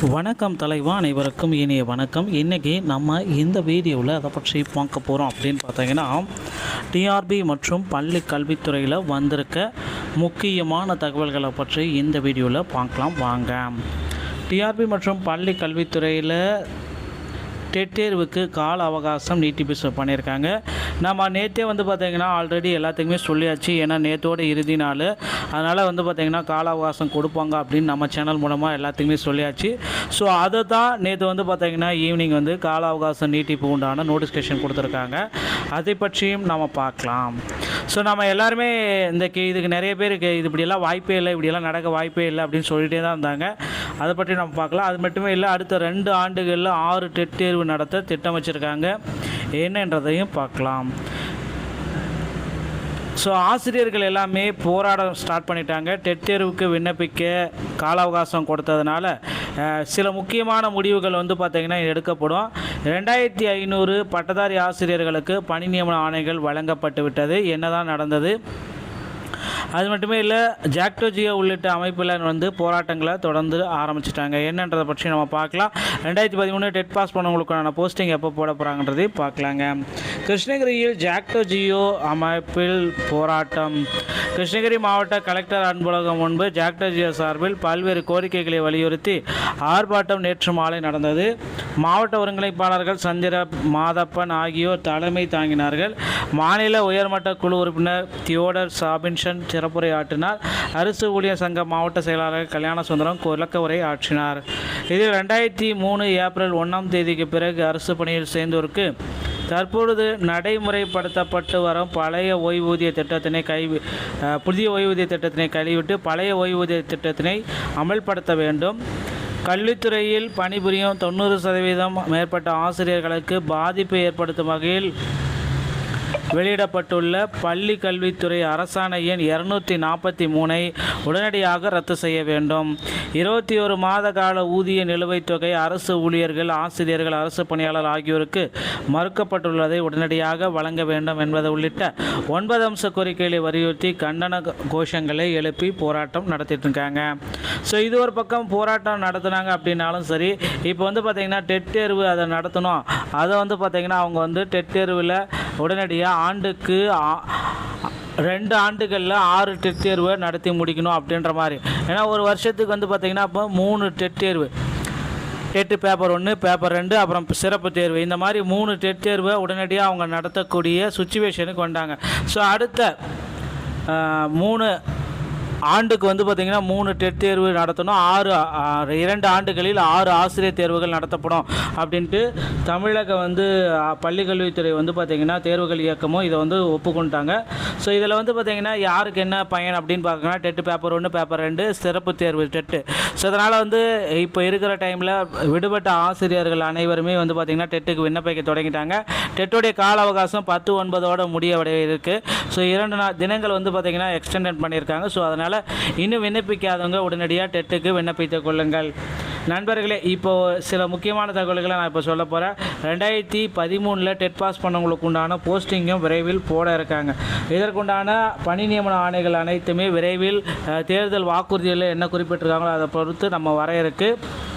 வணக்கம் தலைவா, அனைவருக்கும் இனிய வணக்கம். இன்றைக்கி நம்ம இந்த வீடியோவில் அதை பற்றி பார்க்க போகிறோம் அப்படின்னு பார்த்தீங்கன்னா, டிஆர்பி மற்றும் பள்ளி கல்வித்துறையில் வந்திருக்க முக்கியமான தகவல்களை பற்றி இந்த வீடியோவில் பார்க்கலாம் வாங்க. டிஆர்பி மற்றும் பள்ளி கல்வித்துறையில் டெட் தேர்வுக்கு கால அவகாசம் நீட்டிப்பு பண்ணியிருக்காங்க. நம்ம நேற்றே பார்த்திங்கன்னா ஆல்ரெடி எல்லாத்துக்குமே சொல்லியாச்சு. ஏன்னா நேற்றோட இறுதி நாள், அதனால் பார்த்திங்கன்னா கால அவகாசம் கொடுப்பாங்க அப்படின்னு நம்ம சேனல் மூலமாக எல்லாத்துக்குமே சொல்லியாச்சு. ஸோ அதை தான் நேற்று பார்த்திங்கன்னா ஈவினிங் கால அவகாசம் நீட்டிப்பு உண்டான நோட்டிஃபிகேஷன் கொடுத்துருக்காங்க. அதை பற்றியும் நம்ம பார்க்கலாம். ஸோ நம்ம எல்லாருமே இதுக்கு நிறைய பேருக்கு இது இப்படியெல்லாம் வாய்ப்பே இல்லை, இப்படியெல்லாம் நடக்க வாய்ப்பே இல்லை அப்படின்னு சொல்லிகிட்டே தான் இருந்தாங்க. அதை பற்றி நம்ம பார்க்கலாம். அது மட்டுமே இல்லை, அடுத்த 2 ஆண்டுகளில் 6 டெட் தேர்வு நடத்த திட்டம் வச்சுருக்காங்க. என்னன்றதையும் பார்க்கலாம். ஸோ ஆசிரியர்கள் எல்லாமே போராட ஸ்டார்ட் பண்ணிட்டாங்க. டெட் தேர்வுக்கு விண்ணப்பிக்க கால அவகாசம் கொடுத்ததுனால சில முக்கியமான முடிவுகள் பார்த்திங்கன்னா எடுக்கப்படும். 2500 பட்டதாரி ஆசிரியர்களுக்கு பணி நியமன ஆணைகள் வழங்கப்பட்டு விட்டது. என்னதான் நடந்தது? அது மட்டுமே இல்லை, ஜாக்டோஜியோ உள்ளிட்ட அமைப்பில் போராட்டங்களை தொடர்ந்து ஆரம்பிச்சிட்டாங்க. என்னன்றதை பற்றி நம்ம பார்க்கலாம். 2013 டெட் பாஸ் பண்ணவங்களுக்கான போஸ்டிங் எப்போ போட போகிறாங்கன்றதை பார்க்கலாங்க. கிருஷ்ணகிரியில் ஜாக்டோஜியோ அமைப்பில் போராட்டம். கிருஷ்ணகிரி மாவட்ட கலெக்டர் அன்புலகம் முன்பு ஜாக்டோஜியோ சார்பில் பல்வேறு கோரிக்கைகளை வலியுறுத்தி ஆர்ப்பாட்டம் நேற்று மாலை நடந்தது. மாவட்ட ஒருங்கிணைப்பாளர்கள் சந்திர மாதப்பன் ஆகியோர் தலைமை தாங்கினார்கள். மாநில உயர்மட்ட குழு உறுப்பினர் தியோடர் சாபின்சன் சிறப்புரை ஆற்றினார். அரசு ஊழியர் சங்க மாவட்ட செயலாளர் கல்யாண சுந்தரம் விளக்க உரை ஆற்றினார். இதில் 2003 ஏப்ரல் 1ஆம் தேதிக்கு பிறகு அரசு பணியில் சேர்ந்தோருக்கு தற்பொழுது நடைமுறைப்படுத்தப்பட்டு வரும் பழைய ஓய்வூதிய திட்டத்தினை புதிய ஓய்வூதிய திட்டத்தினை கைவிட்டு பழைய ஓய்வூதிய திட்டத்தினை அமல்படுத்த வேண்டும். கல்வித்துறையில் பணிபுரியும் 90% மேற்பட்ட ஆசிரியர்களுக்கு பாதிப்பை ஏற்படுத்தும் வகையில் வெளியிடப்பட்டுள்ள பள்ளி கல்வித்துறை அரசாணை எண் 243 உடனடியாக ரத்து செய்ய வேண்டும். 21 மாத கால ஊதிய நிலுவைத் தொகை அரசு ஊழியர்கள், ஆசிரியர்கள், அரசு பணியாளர் ஆகியோருக்கு மறுக்கப்பட்டுள்ளதை உடனடியாக வழங்க வேண்டும் என்பது உள்ளிட்ட 9 அம்ச கோரிக்கைகளை வலியுறுத்தி கண்டன கோஷங்களை எழுப்பி போராட்டம் நடத்திட்டு இருக்காங்க. ஸோ இது ஒரு பக்கம் போராட்டம் நடத்துனாங்க அப்படின்னாலும் சரி, இப்போ பார்த்திங்கன்னா டெட் தேர்வு அதை நடத்தணும். அதை பார்த்திங்கன்னா அவங்க டெட் தேர்வில் உடனடியாக ஆண்டுக்கு 2 ஆண்டுகளில் 6 டெட் தேர்வை நடத்தி முடிக்கணும் அப்படின்ற மாதிரி. ஏன்னா ஒரு வருஷத்துக்கு பார்த்திங்கன்னா இப்போ 3 டெட் தேர்வு, டெட்டு பேப்பர் 1, பேப்பர் 2, அப்புறம் சிறப்பு தேர்வு, இந்த மாதிரி 3 டெட் தேர்வை உடனடியாக அவங்க நடத்தக்கூடிய சுச்சுவேஷனுக்கு வந்தாங்க. ஸோ அடுத்த 3 ஆண்டுக்கு பார்த்திங்கன்னா 3 டெட் தேர்வு நடத்தணும். 2 ஆண்டுகளில் 6 ஆசிரியர் தேர்வுகள் நடத்தப்படும் அப்படின்ட்டு தமிழக பள்ளிக்கல்வித்துறை பார்த்திங்கன்னா தேர்வுகள் இயக்கமும் இதை ஒப்புக்கொண்டாங்க. ஸோ இதில் பார்த்திங்கன்னா யாருக்கு என்ன பயன் அப்படின்னு பார்க்கணும்னா, டெட்டு பேப்பர் 1, பேப்பர் 2, சிறப்பு தேர்வு டெட்டு. ஸோ அதனால் இப்போ இருக்கிற டைமில் விடுபட்ட ஆசிரியர்கள் அனைவருமே பார்த்திங்கன்னா டெட்டுக்கு விண்ணப்பிக்க தொடங்கிட்டாங்க. டெட்டுடைய கால அவகாசம் 10/9 முடிய இருக்குது. ஸோ 2 தினங்கள் பார்த்திங்கன்னா எக்ஸ்டெண்ட் பண்ணியிருக்காங்க. ஸோ அதனால் இன்னும் விண்ணப்பிக்காதவங்க உடனடியாக டெட்டுக்கு விண்ணப்பித்துக் கொள்ளுங்கள். நண்பர்களே, இப்போது சில முக்கியமான தகவல்களை நான் இப்போ சொல்ல போகிறேன். 2013 டெட் பாஸ் பண்ணவங்களுக்கு உண்டான போஸ்டிங்கும் விரைவில் போட இருக்காங்க. இதற்குண்டான பணி நியமன ஆணைகள் அனைத்துமே விரைவில் தேர்தல் வாக்குறுதியில் என்ன குறிப்பிட்டிருக்காங்களோ அதை பொறுத்து நம்ம வர இருக்குது.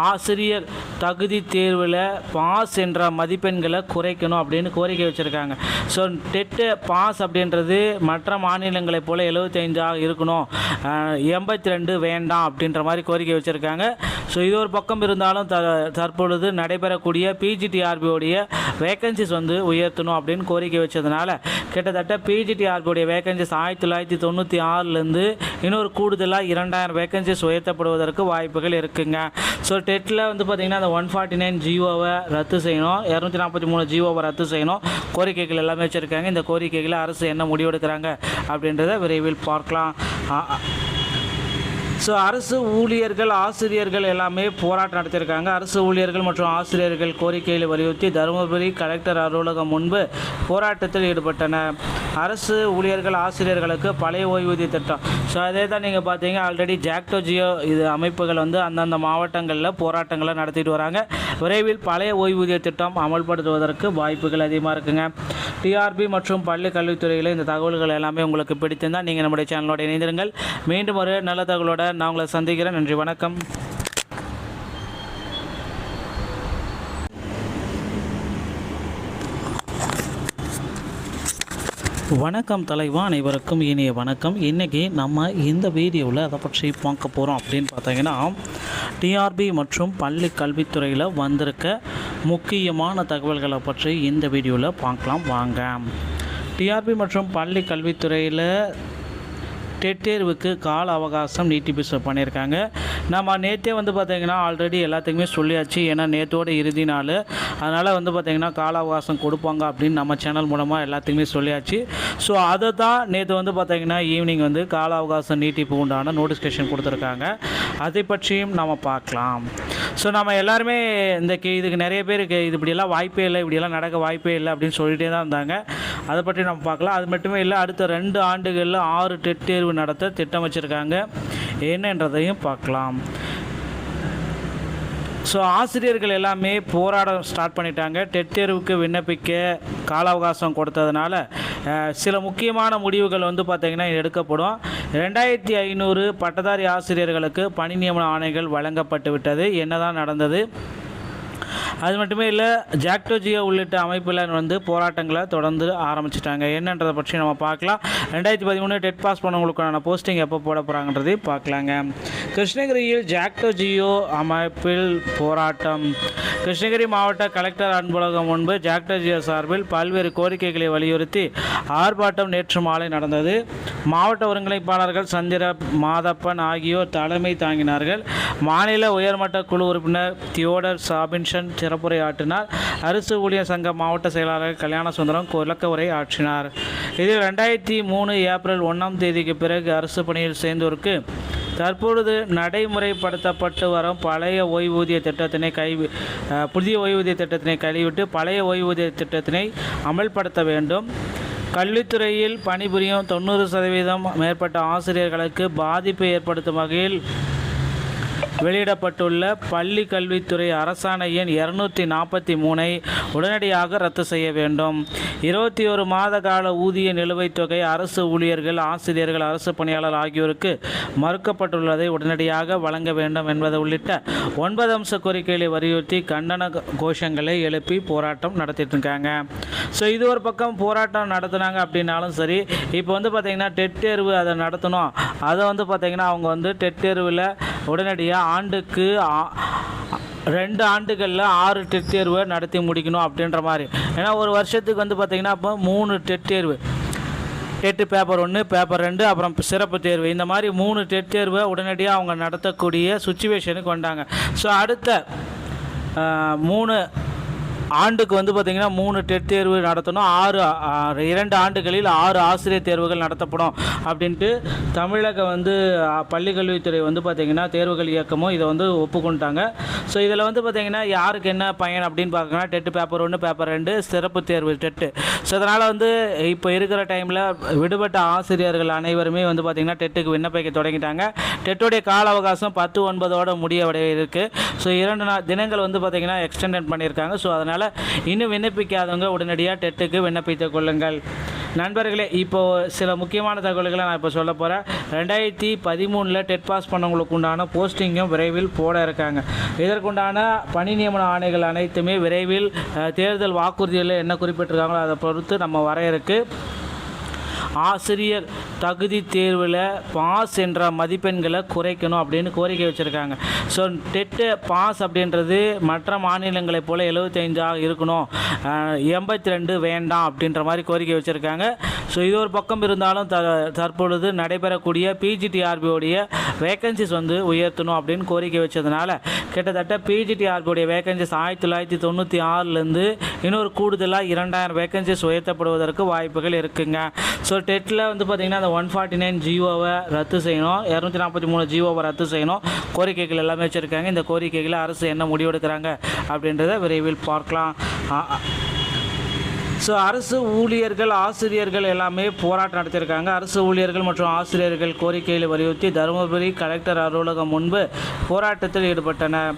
ஆசிரியர் தகுதி தேர்வில் பாஸ் என்ற மதிப்பெண்களை குறைக்கணும் அப்படின்னு கோரிக்கை வச்சுருக்காங்க. ஸோ டெட்டு பாஸ் அப்படின்றது மற்ற மாநிலங்களைப் போல் 75 இருக்கணும், 82 வேண்டாம் அப்படின்ற மாதிரி கோரிக்கை வச்சுருக்காங்க. ஸோ இது ஒரு பக்கம் இருந்தாலும் தற்பொழுது நடைபெறக்கூடிய பிஜிடிஆர்பியோடைய வேக்கன்சிஸ் உயர்த்தணும் அப்படின்னு கோரிக்கை வச்சதுனால கிட்டத்தட்ட பிஜிடிஆர்பியோடைய வேக்கன்சிஸ் 1996லேருந்து இன்னொரு கூடுதலாக 2000 வேக்கன்சிஸ் உயர்த்தப்படுவதற்கு வாய்ப்புகள் இருக்குங்க. ஸோ டெட்டில் பார்த்திங்கன்னா அந்த 149 ஜிஓவை ரத்து செய்யணும், 243 ஜிஓவை ரத்து செய்யணும், கோரிக்கைகள் எல்லாமே வச்சுருக்காங்க. இந்த கோரிக்கைகளை அரசு என்ன முடிவெடுக்கிறாங்க அப்படின்றத விரைவில் பார்க்கலாம். ஸோ அரசு ஊழியர்கள், ஆசிரியர்கள் எல்லாமே போராட்டம் நடத்தியிருக்காங்க. அரசு ஊழியர்கள் மற்றும் ஆசிரியர்கள் கோரிக்கைகளை வலியுறுத்தி தருமபுரி கலெக்டர் அலுவலகம் முன்பு போராட்டத்தில் ஈடுபட்டனர். அரசு ஊழியர்கள், ஆசிரியர்களுக்கு பழைய ஓய்வூதிய திட்டம். ஸோ அதே தான் நீங்கள் பார்த்தீங்க, ஆல்ரெடி ஜாக்டோஜியோ இது அமைப்புகள் அந்தந்த மாவட்டங்களில் போராட்டங்களை நடத்திட்டு வராங்க. விரைவில் பழைய ஓய்வூதிய திட்டம் அமல்படுத்துவதற்கு வாய்ப்புகள் அதிகமாக இருக்குங்க. டிஆர்பி மற்றும் பள்ளி கல்வித்துறையில் இந்த தகவல்கள் எல்லாமே உங்களுக்கு பிடித்திருந்தால் நீங்கள் நம்முடைய சேனலோடு இணைந்திருங்கள். மீண்டும் ஒரு நல்ல தகவலோடு நான் உங்களை சந்திக்கிறேன். நன்றி, வணக்கம். வணக்கம் தலைவா, அனைவருக்கும் இனிய வணக்கம். இன்றைக்கி நம்ம இந்த வீடியோவில் அதை பற்றி பார்க்க போகிறோம் அப்படின்னு பார்த்தீங்கன்னா, டிஆர்பி மற்றும் பள்ளி கல்வித்துறையில் வந்திருக்க முக்கியமான தகவல்களை பற்றி இந்த வீடியோவில் பார்க்கலாம் வாங்க. டிஆர்பி மற்றும் பள்ளி கல்வித்துறையில் டெட் தேர்வுக்கு கால அவகாசம் நீட்டிப்பு பண்ணியிருக்காங்க. நம்ம நேற்றே பார்த்திங்கன்னா ஆல்ரெடி எல்லாத்துக்குமே சொல்லியாச்சு. ஏன்னா நேற்றோட இறுதி நாள், அதனால் பார்த்திங்கன்னா கால அவகாசம் கொடுப்பாங்க அப்படின்னு நம்ம சேனல் மூலமாக எல்லாத்துக்குமே சொல்லியாச்சு. ஸோ அதை தான் நேற்று பார்த்திங்கன்னா ஈவினிங் கால அவகாசம் நீட்டிப்பு உண்டான நோட்டிஃபிகேஷன் கொடுத்துருக்காங்க. அதை பற்றியும் நம்ம பார்க்கலாம். ஸோ நம்ம எல்லாருமே இதுக்கு நிறைய பேருக்கு இது இப்படியெல்லாம் வாய்ப்பே இல்லை, இப்படியெல்லாம் நடக்க வாய்ப்பே இல்லை அப்படின்னு சொல்லிகிட்டே தான் இருந்தாங்க. அதை பற்றி நம்ம பார்க்கலாம். அது மட்டுமே இல்லை, அடுத்த 2 ஆண்டுகளில் 6 டெட் தேர்வு நடத்த திட்டம் வச்சுருக்காங்க. என்னன்றதையும் பார்க்கலாம். ஸோ ஆசிரியர்கள் எல்லாமே போராட ஸ்டார்ட் பண்ணிட்டாங்க. டெட் தேர்வுக்கு விண்ணப்பிக்க கால அவகாசம் கொடுத்ததுனால சில முக்கியமான முடிவுகள் பார்த்திங்கன்னா எடுக்கப்படும். 2500 பட்டதாரி ஆசிரியர்களுக்கு பணி நியமன ஆணைகள் வழங்கப்பட்டு விட்டது. என்னதான் நடந்தது? அது மட்டுமே இல்லை, ஜாக்டோஜியோ உள்ளிட்ட அமைப்பில் போராட்டங்களை தொடர்ந்து ஆரம்பிச்சிட்டாங்க. என்னன்றதை பற்றி நம்ம பார்க்கலாம். 2013 டெட் பாஸ் பண்ணவங்களுக்கான போஸ்டிங் எப்போ போட போகிறாங்கன்றதை பார்க்கலாங்க. கிருஷ்ணகிரியில் ஜாக்டோஜியோ அமைப்பில் போராட்டம். கிருஷ்ணகிரி மாவட்ட கலெக்டர் அன்புலகம் முன்பு ஜாக்டோஜியோ சார்பில் பல்வேறு கோரிக்கைகளை வலியுறுத்தி ஆர்ப்பாட்டம் நேற்று மாலை நடந்தது. மாவட்ட ஒருங்கிணைப்பாளர்கள் சந்திர மாதப்பன் ஆகியோர் தலைமை தாங்கினார்கள். மாநில உயர்மட்ட குழு உறுப்பினர் தியோடர் சாபின்சன் சிறப்புரை ஆற்றினார். அரசு ஊழியர் சங்க மாவட்ட செயலாளர் கல்யாண சுந்தரம் விளக்க உரை ஆற்றினார். இதில் 2003 ஏப்ரல் 1ஆம் தேதிக்கு பிறகு அரசு பணியில் சேர்ந்தோருக்கு தற்பொழுது நடைமுறைப்படுத்தப்பட்டு வரும் பழைய ஓய்வூதிய திட்டத்தினை புதிய ஓய்வூதிய திட்டத்தினை கைவிட்டு பழைய ஓய்வூதிய திட்டத்தினை அமல்படுத்த வேண்டும். கல்வித்துறையில் பணிபுரியும் 90% மேற்பட்ட ஆசிரியர்களுக்கு பாதிப்பை ஏற்படுத்தும் வகையில் வெளியிடப்பட்டுள்ள பள்ளி கல்வித்துறை அரசாணை எண் 243 உடனடியாக ரத்து செய்ய வேண்டும். 21 மாத கால ஊதிய நிலுவைத் தொகை அரசு ஊழியர்கள், ஆசிரியர்கள், அரசு பணியாளர் ஆகியோருக்கு மறுக்கப்பட்டுள்ளதை உடனடியாக வழங்க வேண்டும் என்பது உள்ளிட்ட 9 அம்ச கோரிக்கைகளை வலியுறுத்தி கண்டன கோஷங்களை எழுப்பி போராட்டம் நடத்திட்டு இருக்காங்க. ஸோ இது ஒரு பக்கம் போராட்டம் நடத்துனாங்க அப்படின்னாலும் சரி, இப்போ பார்த்திங்கன்னா டெட் தேர்வு அதை நடத்தணும். அதை பார்த்திங்கன்னா அவங்க டெட் தேர்வில் உடனடியாக ஆண்டுக்கு 2 ஆண்டுகளில் 6 டெட் தேர்வை நடத்தி முடிக்கணும் அப்படின்ற மாதிரி. ஏன்னா ஒரு வருஷத்துக்கு பார்த்திங்கன்னா இப்போ 3 டெட் தேர்வு, டெட்டு பேப்பர் 1, பேப்பர் 2, அப்புறம் சிறப்பு தேர்வு, இந்த மாதிரி 3 டெட் தேர்வை உடனடியாக அவங்க நடத்தக்கூடிய சுச்சுவேஷனுக்கு வந்தாங்க. ஸோ அடுத்த 3 ஆண்டுக்கு பார்த்திங்கன்னா 3 டெட் தேர்வு நடத்தணும். 2 ஆண்டுகளில் 6 ஆசிரியர் தேர்வுகள் நடத்தப்படும் அப்படின்ட்டு தமிழக பள்ளிக்கல்வித்துறை பார்த்திங்கன்னா தேர்வுகள் இயக்கமும் இதை ஒப்புக்கொண்டாங்க. ஸோ இதில் பார்த்திங்கன்னா யாருக்கு என்ன பயன் அப்படின்னு பார்க்கணும்னா, டெட்டு பேப்பர் 1, பேப்பர் 2, சிறப்பு தேர்வு டெட்டு. ஸோ அதனால் இப்போ இருக்கிற டைமில் விடுபட்ட ஆசிரியர்கள் அனைவருமே பார்த்திங்கன்னா டெட்டுக்கு விண்ணப்பிக்க தொடங்கிட்டாங்க. டெட்டுடைய கால அவகாசம் 10/9 முடிய இருக்குது. ஸோ 2 தினங்கள் பார்த்திங்கன்னா எக்ஸ்டெண்ட் பண்ணியிருக்காங்க. ஸோ அதனால் இன்னும் விண்ணப்பிக்காதவங்க உடனடியாக டெட்டுக்கு விண்ணப்பித்துக் கொள்ளுங்கள். நண்பர்களே, இப்போது சில முக்கியமான தகவல்களை நான் இப்போ சொல்ல போகிறேன். 2013 டெட் பாஸ் பண்ணவங்களுக்கு உண்டான போஸ்டிங்கும் விரைவில் போட இருக்காங்க. இதற்குண்டான பணி நியமன ஆணைகள் அனைத்துமே விரைவில் தேர்தல் வாக்குறுதிகளில் என்ன குறிப்பிட்டிருக்காங்களோ அதை பொறுத்து நம்ம வர இருக்குது. ஆசிரியர் தகுதி தேர்வில் பாஸ் என்ற மதிப்பெண்களை குறைக்கணும் அப்படின்னு கோரிக்கை வச்சுருக்காங்க. ஸோ டெட்டு பாஸ் அப்படின்றது மற்ற மாநிலங்களைப் போல் 75 இருக்கணும், 82 வேண்டாம் அப்படின்ற மாதிரி கோரிக்கை வச்சுருக்காங்க. ஸோ இது ஒரு பக்கம் இருந்தாலும் தற்பொழுது நடைபெறக்கூடிய பிஜிடிஆர்பியோடைய வேக்கன்சிஸ் உயர்த்தணும் அப்படின்னு கோரிக்கை வச்சதுனால கிட்டத்தட்ட பிஜிடிஆர்பியோடைய வேக்கன்சிஸ் 1996லேருந்து இன்னொரு கூடுதலாக 2000 வேக்கன்சிஸ் உயர்த்தப்படுவதற்கு வாய்ப்புகள் இருக்குங்க. ஸோ டெட்டில் பார்த்திங்கன்னா அந்த 149 ஜிஓவை ரத்து செய்யணும், 243 ஜிஓவை ரத்து செய்யணும், கோரிக்கைகள் எல்லாமே வச்சுருக்காங்க. இந்த கோரிக்கைகளை அரசு என்ன முடிவெடுக்கிறாங்க அப்படின்றத விரைவில் பார்க்கலாம். ஸோ அரசு ஊழியர்கள், ஆசிரியர்கள் எல்லாமே போராட்டம் நடத்தியிருக்காங்க. அரசு ஊழியர்கள் மற்றும் ஆசிரியர்கள் கோரிக்கைகளை வலியுறுத்தி தருமபுரி கலெக்டர் அலுவலகம் முன்பு போராட்டத்தில் ஈடுபட்டனர்.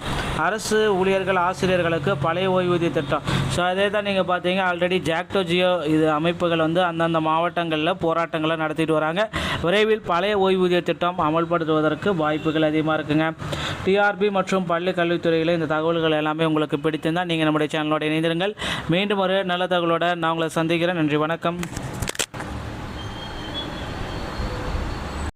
அரசு ஊழியர்கள், ஆசிரியர்களுக்கு பழைய ஓய்வூதிய திட்டம். ஸோ அதே தான் நீங்கள் பார்த்தீங்க, ஆல்ரெடி ஜாக்டோஜியோ இது அமைப்புகள் அந்தந்த மாவட்டங்களில் போராட்டங்களை நடத்திட்டு வராங்க. விரைவில் பழைய ஓய்வூதிய திட்டம் அமல்படுத்துவதற்கு வாய்ப்புகள் அதிகமாக இருக்குங்க. டிஆர்பி மற்றும் பள்ளி கல்வித்துறையில் இந்த தகவல்கள் எல்லாமே உங்களுக்கு பிடித்திருந்தால் நீங்கள் நம்முடைய சேனலோட இணைந்திருங்கள். மீண்டும் ஒரு நல்ல தகவலோட நான் உங்களை சந்திக்கிறேன். நன்றி, வணக்கம்.